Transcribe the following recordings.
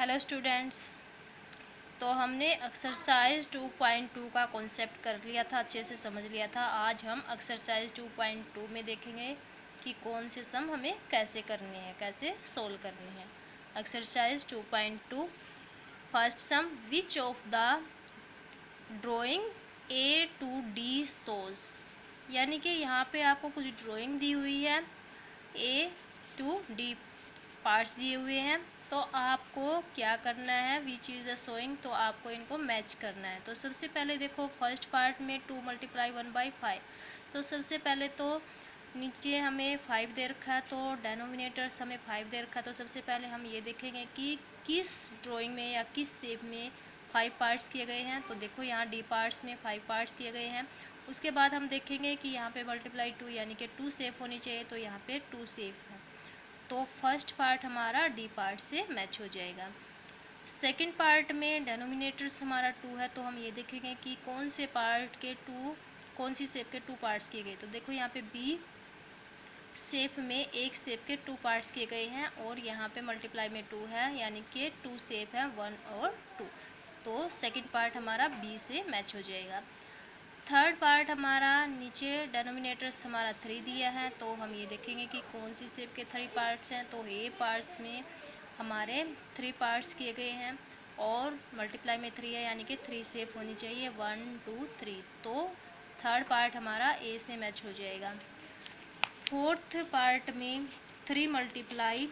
Hello students. तो हमने exercise 2.2 का कॉन्सेप्ट कर लिया था, अच्छे से समझ लिया था। आज हम एक्सरसाइज 2.2 में देखेंगे कि कौन से सम हमें कैसे करने हैं, कैसे सोल्व करने हैं। Exercise 2.2 first sum, which of the drawing A to D shows, यानी कि यहाँ पे आपको कुछ ड्राइंग दी हुई है, ए टू डी पार्ट्स दिए हुए हैं। तो आपको क्या करना है, विच इज़ द शोइंग, तो आपको इनको मैच करना है। तो सबसे पहले देखो फर्स्ट पार्ट में 2 × 1/5, तो सबसे पहले तो नीचे हमें 5 दे रखा है, तो डेनोमिनेटर्स हमें 5 दे रखा है। तो सबसे पहले हम ये देखेंगे कि किस ड्राइंग में या किस शेप में 5 पार्ट्स किए गए हैं। तो देखो यहाँ डी पार्ट्स में 5 पार्ट्स किए गए हैं। उसके बाद हम देखेंगे कि यहाँ पे मल्टीप्लाई 2 यानी कि 2 शेप होनी चाहिए, तो यहाँ पे 2 शेप है। तो फर्स्ट पार्ट हमारा डी पार्ट से मैच हो जाएगा। सेकंड पार्ट में डेनोमिनेटर्स हमारा 2 है, तो हम ये देखेंगे कि कौन से पार्ट के 2, कौन सी शेप के 2 पार्ट्स किए गए। तो देखो यहाँ पे बी शेप में एक शेप के 2 पार्ट्स किए गए हैं, और यहाँ पे मल्टीप्लाई में 2 है, यानी कि 2 शेप है 1 और 2। तो सेकंड पार्ट हमारा बी से मैच हो जाएगा। थर्ड पार्ट हमारा नीचे डेनोमिनेटर्स हमारा 3 दिया है, तो हम ये देखेंगे कि कौन सी शेप के 3 पार्ट्स हैं। तो ए पार्ट्स में हमारे 3 पार्ट्स किए गए हैं, और मल्टीप्लाई में 3 है, यानी कि 3 शेप होनी चाहिए 1 2 3। तो थर्ड पार्ट हमारा ए से मैच हो जाएगा। फोर्थ पार्ट में 3 ×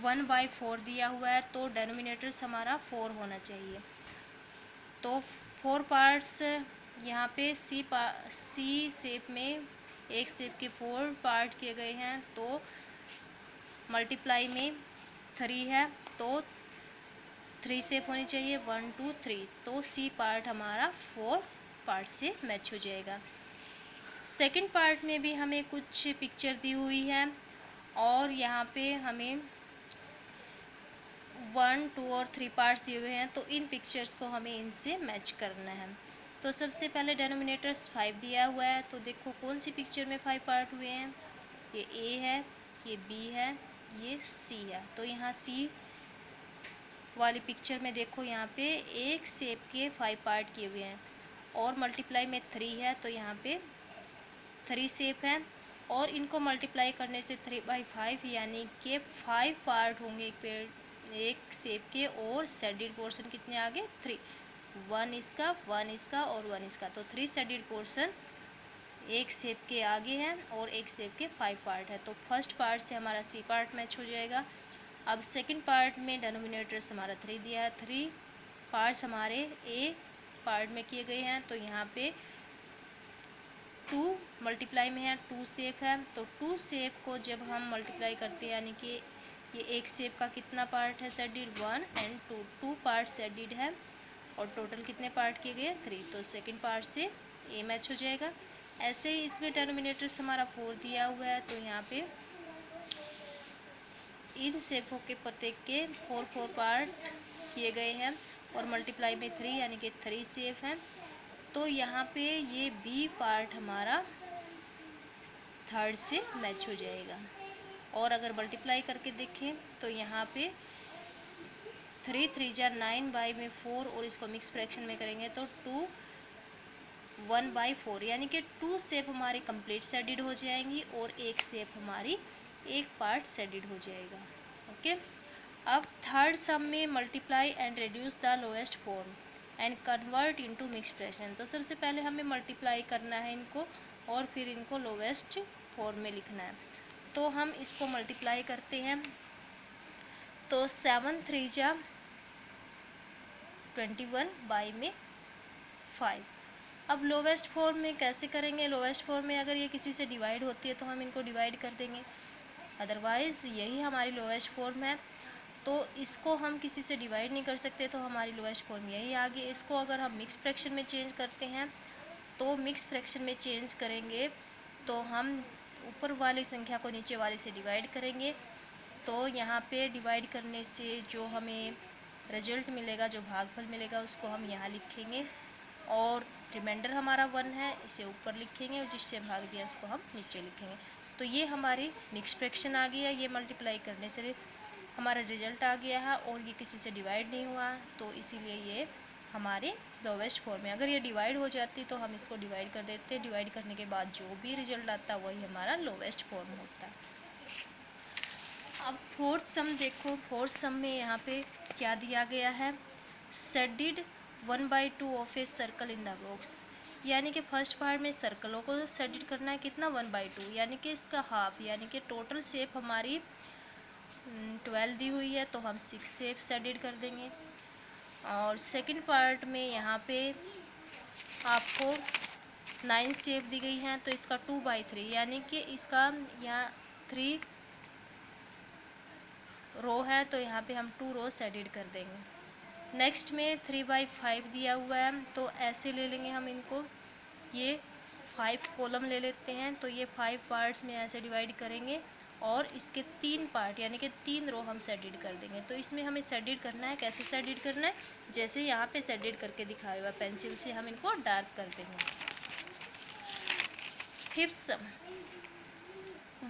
1/4 दिया हुआ है, तो डेनोमिनेटर्स हमारा 4 होना चाहिए। तो 4 पार्ट्स यहाँ पे सी शेप में एक शेप के 4 पार्ट किए गए हैं, तो मल्टीप्लाई में 3 है, तो 3 शेप होनी चाहिए 1 2 3। तो सी पार्ट हमारा 4 पार्ट से मैच हो जाएगा। सेकंड पार्ट में भी हमें कुछ पिक्चर दी हुई है, और यहाँ पे हमें 1 2 और 3 पार्ट्स दिए हुए हैं, तो इन पिक्चर्स को हमें इनसे मैच करना है। तो सबसे पहले डेनोमिनेटर्स 5 दिया हुआ है, तो देखो कौन सी पिक्चर में 5 पार्ट हुए हैं। ये ए है, ये बी है, ये सी है। तो यहाँ सी वाली पिक्चर में देखो यहाँ पे एक शेप के 5 पार्ट किए हुए हैं, और मल्टीप्लाई में 3 है, तो यहाँ पे 3 शेप है, और इनको मल्टीप्लाई करने से 3/5 यानी कि 5 पार्ट होंगे एक शेप के, और शेडेड पोर्शन कितने आगे 3, 1 इसका 1 इसका और 1 इसका। तो 3 शेडेड पोर्शन एक शेप के आगे हैं, और एक शेप के 5 पार्ट है। तो फर्स्ट पार्ट से हमारा सी पार्ट मैच हो जाएगा। अब सेकंड पार्ट में डेनोमिनेटर्स हमारा 3 दिया है, 3 पार्ट्स हमारे ए पार्ट में किए गए हैं, तो यहाँ पे 2 मल्टीप्लाई में है, 2 शेप है। तो 2 शेप को जब हम मल्टीप्लाई करते हैं, यानी कि ये एक शेप का कितना पार्ट है शेडेड 1 और 2 पार्ट शेडेड है, और टोटल कितने पार्ट किए गए 3। तो सेकंड पार्ट से ए मैच हो जाएगा। ऐसे ही इसमें डेनोमिनेटर्स हमारा 4 दिया हुआ है, तो यहाँ पे इन शेपों के प्रत्येक के 4 पार्ट किए गए हैं, और मल्टीप्लाई में 3 यानी कि 3 शेप हैं। तो यहाँ पे ये बी पार्ट हमारा थर्ड से मैच हो जाएगा। और अगर मल्टीप्लाई करके देखें तो यहाँ पे 3 3 जा 9 में 4, और इसको मिक्स फ्रैक्शन में करेंगे तो 2 1/4, यानी कि 2 शेप हमारी कंप्लीट शेडेड हो जाएंगी, और एक शेप हमारी एक पार्ट शेडेड हो जाएगा। ओके। अब थर्ड सम में multiply and reduce the lowest form and convert into mix fraction. तो सबसे पहले हमें मल्टीप्लाई करना है इनको, और फिर इनको लोएस्ट फॉर्म में लिखना है। तो हम इसको मल्टीप्लाई करते हैं, तो 7 3 जा 21 में 5। अब लोवेस्ट फॉर्म में कैसे करेंगे, लोवेस्ट फॉर्म में अगर ये किसी से डिवाइड होती है तो हम इनको डिवाइड कर देंगे, अदरवाइज़ यही हमारी लोवेस्ट फॉर्म है। तो इसको हम किसी से डिवाइड नहीं कर सकते, तो हमारी लोवेस्ट फॉर्म यही आ गई। इसको अगर हम मिक्स फ्रैक्शन में चेंज करते हैं, तो मिक्स फ्रैक्शन में चेंज करेंगे तो हम ऊपर वाली संख्या को नीचे वाले से डिवाइड करेंगे। तो यहाँ पे डिवाइड करने से जो हमें रिजल्ट मिलेगा, जो भागफल मिलेगा, उसको हम यहाँ लिखेंगे, और रिमाइंडर हमारा 1 है, इसे ऊपर लिखेंगे, और जिससे भाग दिया उसको हम नीचे लिखेंगे। तो ये हमारी मिक्स फ्रैक्शन आ गई है, ये मल्टीप्लाई करने से हमारा रिजल्ट आ गया है और ये किसी से डिवाइड नहीं हुआ, तो इसीलिए ये हमारे लोवेस्ट फॉर्म है। अगर ये डिवाइड हो जाती तो हम इसको डिवाइड कर देते, डिवाइड करने के बाद जो भी रिजल्ट आता वही हमारा लोवेस्ट फॉर्म होता है। अब फोर्थ सम देखो, फोर्थ सम में यहाँ पे क्या दिया गया है, shaded 1/2 of a circle in the box, यानी कि फर्स्ट पार्ट में सर्कलों को शेडिड करना है, कितना 1/2, यानी कि इसका हाफ, यानी कि टोटल शेप हमारी 12 दी हुई है तो हम 6 शेप शेडिड कर देंगे। और सेकंड पार्ट में यहाँ पे आपको 9 शेप दी गई हैं तो इसका 2/3, यानी कि इसका यहाँ 3 रो है तो यहाँ पे हम 2 रो शेडिड कर देंगे। नेक्स्ट में 3/5 दिया हुआ है तो ऐसे ले लेंगे हम इनको, ये 5 कॉलम ले लेते हैं तो ये 5 पार्ट्स में ऐसे डिवाइड करेंगे और इसके 3 पार्ट यानी कि 3 रो हम शेडिड कर देंगे। तो इसमें हमें शेडिड करना है, कैसे शेडिड करना है, जैसे यहाँ पे शेडिड करके दिखाया हुआ, पेंसिल से हम इनको डार्क कर देंगे। फिफ्थ सम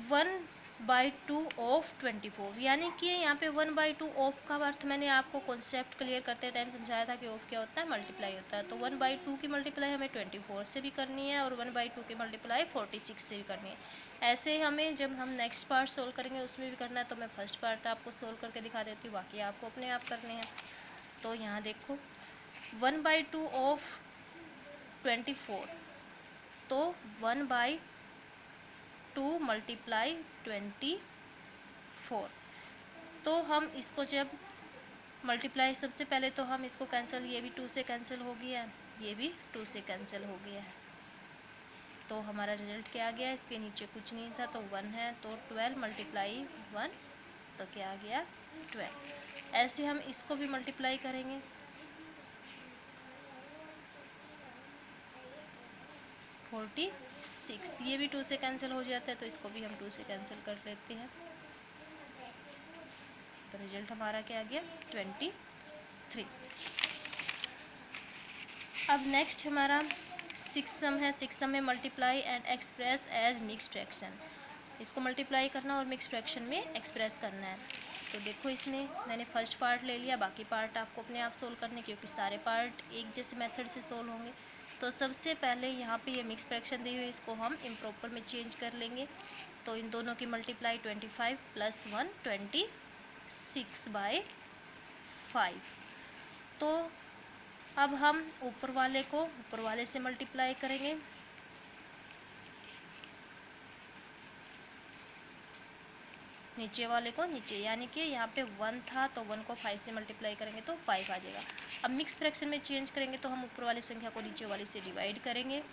1/2 ऑफ 24, यानी कि यहाँ पे 1/2 ऑफ का अर्थ मैंने आपको कॉन्सेप्ट क्लियर करते टाइम समझाया था कि ऑफ क्या होता है, मल्टीप्लाई होता है। तो 1/2 की मल्टीप्लाई हमें 24 से भी करनी है और 1/2 की मल्टीप्लाई 46 से भी करनी है। ऐसे हमें जब हम नेक्स्ट पार्ट सोल्व करेंगे उसमें भी करना है, तो मैं फर्स्ट पार्ट आपको सोल्व करके दिखा देती हूँ, बाकी आपको अपने आप करने हैं। तो यहाँ देखो 1/2 ऑफ 24, तो 1/2 मल्टीप्लाई 24, तो हम इसको जब मल्टीप्लाई, सबसे पहले तो हम इसको कैंसिल, ये भी 2 से कैंसिल हो गया, ये भी 2 से कैंसिल हो गया है, तो हमारा रिजल्ट क्या आ गया, इसके नीचे कुछ नहीं था तो 1 है, तो 12 मल्टीप्लाई 1, तो क्या आ गया 12। ऐसे हम इसको भी मल्टीप्लाई करेंगे, 46, ये भी 2 से कैंसिल हो जाता है तो इसको भी हम 2 से कैंसिल कर लेते हैं, तो रिजल्ट हमारा क्या आ गया 23। अब नेक्स्ट हमारा 6 सम है। 6 सम में multiply and express as mix fraction, इसको मल्टीप्लाई करना और मिक्स फ्रैक्शन में एक्सप्रेस करना है। तो देखो इसमें मैंने फर्स्ट पार्ट ले लिया, बाकी पार्ट आपको अपने आप सोल्व करने, क्योंकि सारे पार्ट एक जैसे मेथड से सोल्व होंगे। तो सबसे पहले यहाँ पे ये मिक्स फ्रैक्शन दी हुई है, इसको हम इम्प्रॉपर में चेंज कर लेंगे। तो इन दोनों की मल्टीप्लाई 25 + 1 26/5। तो अब हम ऊपर वाले को ऊपर वाले से मल्टीप्लाई करेंगे, नीचे वाले को नीचे, यानी कि यहाँ पे 1 था तो 1 को 5 से मल्टीप्लाई करेंगे तो 5 आ जाएगा। अब मिक्स फ्रैक्शन में चेंज करेंगे तो हम ऊपर वाली संख्या को नीचे वाली से डिवाइड करेंगे,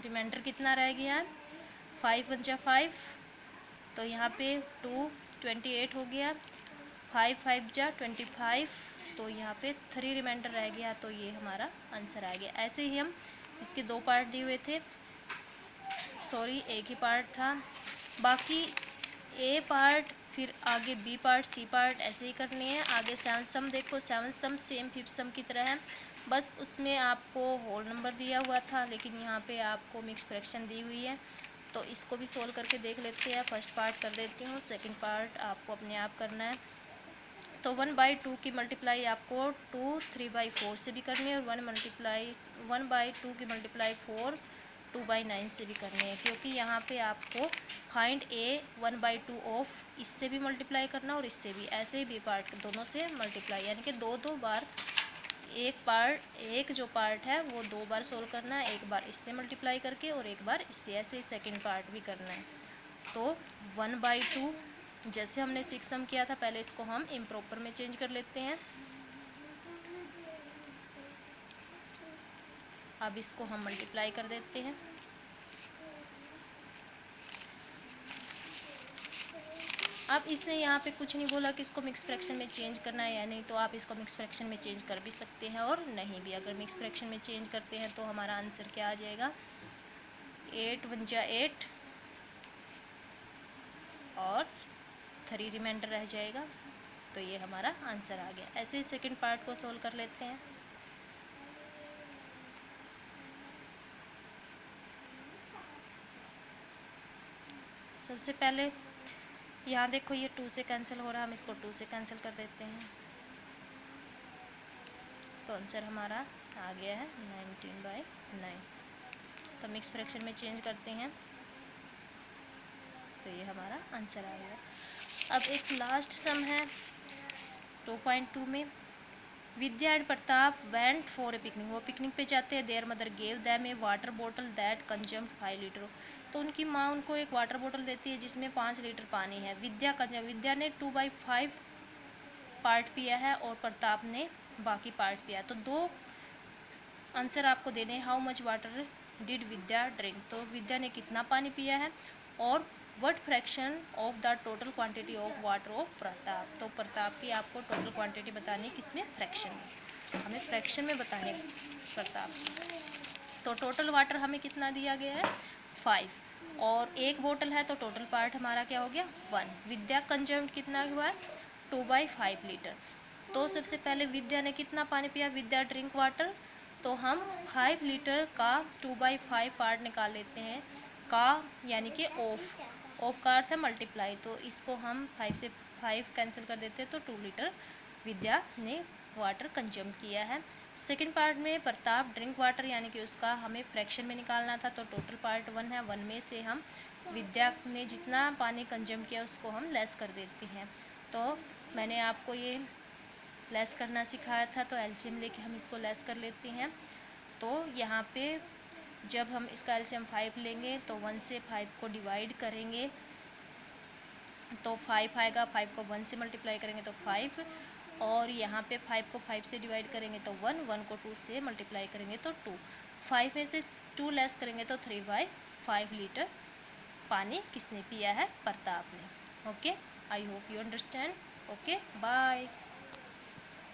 रिमाइंडर कितना रह गया है 5 × 5, तो यहाँ पे 2 28 हो गया, 5 × 5 = 25, तो यहाँ पे 3 रिमाइंडर रह गया, तो ये हमारा आंसर आ गया। ऐसे ही हम इसके 2 पार्ट दिए हुए थे, सॉरी एक ही पार्ट था, बाकी ए पार्ट फिर आगे बी पार्ट सी पार्ट ऐसे ही करनी है। आगे 7 सम देखो, 7 सम सेम 5th सम की तरह है, बस उसमें आपको होल नंबर दिया हुआ था, लेकिन यहाँ पे आपको मिक्स फ्रैक्शन दी हुई है। तो इसको भी सोल्व करके देख लेते हैं। फर्स्ट पार्ट कर देती हूँ, सेकंड पार्ट आपको अपने आप करना है। तो 1/2 की मल्टीप्लाई आपको 2 3/4 से भी करनी है और 1/2 की मल्टीप्लाई 4 2/9 से भी करनी है, क्योंकि यहाँ पे आपको फाइंड ए 1/2 ऑफ इससे भी मल्टीप्लाई करना और इससे भी, ऐसे ही बी पार्ट दोनों से मल्टीप्लाई, यानी कि 2 बार एक जो पार्ट है वो 2 बार सोल्व करना है, एक बार इससे मल्टीप्लाई करके और एक बार इससे, ऐसे ही सेकेंड पार्ट भी करना है। तो 1/2 जैसे हमने 6 सम किया था, पहले इसको हम इम्प्रॉपर में चेंज कर लेते हैं। अब इसको हम मल्टीप्लाई कर देते हैं, अब इसने यहाँ पे कुछ नहीं बोला कि इसको मिक्स फ्रैक्शन में चेंज करना है या नहीं, तो आप इसको मिक्स फ्रैक्शन में चेंज कर भी सकते हैं और नहीं भी। अगर मिक्स फ्रैक्शन में चेंज करते हैं तो हमारा आंसर क्या आ जाएगा 8 × 1 = 8 और 3 रिमाइंडर रह जाएगा, तो ये हमारा आंसर आ गया। ऐसे ही सेकंड पार्ट को सोल्व कर लेते हैं। सबसे पहले यहाँ देखो ये 2 से कैंसिल हो रहा है, हम इसको 2 से कैंसिल कर देते हैं, तो आंसर हमारा आ गया है 19/9। तो मिक्स फ्रैक्शन में चेंज करते हैं, तो ये हमारा आंसर आ गया। अब एक लास्ट सम है 2.2 में, Vidya and Pratap went for a picnic, वो पिकनिक पे जाते हैं। Their mother gave them a water bottle that consumed 5 litre, तो उनकी माँ उनको एक वाटर बॉटल देती है जिसमें 5 लीटर पानी है। विद्या ने 2/5 पार्ट पिया है और प्रताप ने बाकी पार्ट पिया, तो 2 आंसर आपको देने। How much water did Vidya drink, तो विद्या ने कितना पानी पिया है, और what fraction of the total quantity of water of Pratap, तो प्रताप की आपको टोटल क्वांटिटी बतानी किसमें, फ्रैक्शन में, हमें फ्रैक्शन में बताने प्रताप की। तो टोटल वाटर हमें कितना दिया गया है 5, और एक बोतल है तो टोटल पार्ट हमारा क्या हो गया 1। विद्या कंज्यूम्ड कितना हुआ है 2/5 लीटर, तो सबसे पहले विद्या ने कितना पानी पिया, विद्या ड्रिंक वाटर, तो हम 5 लीटर का 2/5 पार्ट निकाल लेते हैं, का यानी कि ऑफ का अर्थ है मल्टीप्लाई, तो इसको हम 5 से 5 कैंसिल कर देते हैं, तो 2 लीटर विद्या ने वाटर कंज्यूम किया है। सेकंड पार्ट में प्रताप ड्रिंक वाटर, यानी कि उसका हमें फ्रैक्शन में निकालना था, तो टोटल पार्ट 1 है, 1 में से हम विद्या ने जितना पानी कंज्यूम किया उसको हम लेस कर देते हैं। तो मैंने आपको ये लेस करना सिखाया था, तो एलसीएम लेके हम इसको लेस कर लेते हैं। तो यहाँ पे जब हम इसका एलसीएम 5 लेंगे तो 1 से 5 को डिवाइड करेंगे तो 5 आएगा, 5 को 1 से मल्टीप्लाई करेंगे तो 5, और यहाँ पे 5 को 5 से डिवाइड करेंगे तो 1, 1 को 2 से मल्टीप्लाई करेंगे तो 2, 5 में से 2 लेस करेंगे तो 3/5 लीटर पानी किसने पिया है, प्रताप ने। Okay, I hope you understand. Okay, bye.